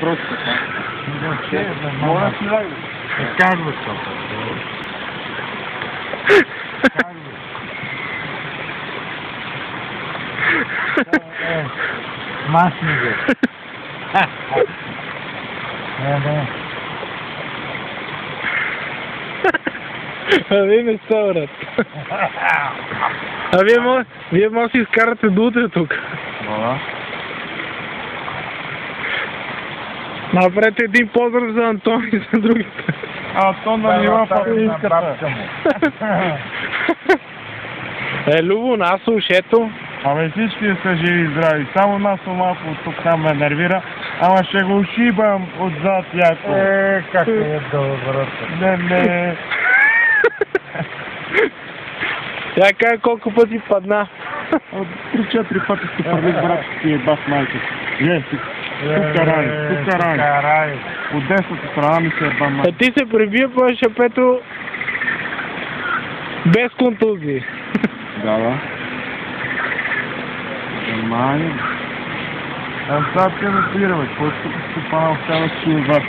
Просто така. Моля си дай. Казва се. Масни го. Не. А вие не сте, брат. А вие може да си изкарате до утре тук. Направете един поздрав за Антон и за другите. Антон да нива фактическата. Любо, нас ушето. Абе всички са живи и здрави. Само нас малко от тук там ме нервира. Ама ще го ушибам отзад яко. Как е добро. Не. Тя кажа колко пъти падна. От 3-4 пъти си първи брат си е бас майка. Тук рани. От десната страна ми се е ба майка. А ти се прибия по шапето без контузии. Да. Внимание. Сега те ме спира, бе. Кой тук си панал сега си отзад?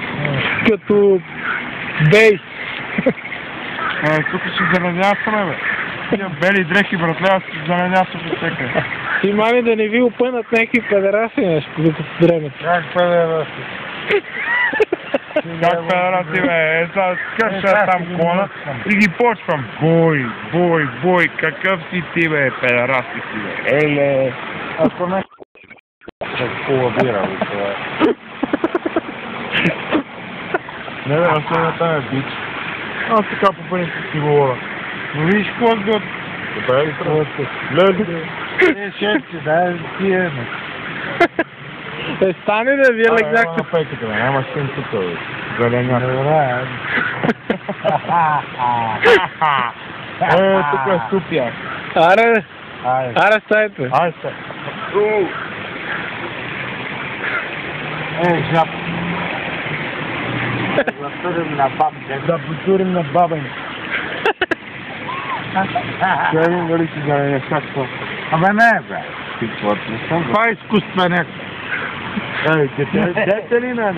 Като бейс. Тук ще заранясаме, бе. Тия бели дрехи, братле, аз ще заранясаме всеки. И мами да не ви опънат някакви педераси нещо, докато дремете. Как педераси? Как педераси, бе? Сега скърша там кона и ги почвам. Бой, какъв си ти, бе, педераси си, бе. Еле. Ако не... Колабира, бе, това е. Не, бе, аз не там е бич. Аз така по принцип си говоря. Но виж какво сгод. Добре ли това? Гледай. Шефче, дай ти е. Стане да вие легнахте. Пейката, бе, няма син тук, бе. Заленяк. Добре. Тук е ступя. Аре, стайте. Айде се. Жаб. Да потурим на бабе. Да потурим на бабен. Чайно дали си заленяк, какво? Абе не, бе. Ти какво не съм, бе? Това е изкуственек. Дете ли на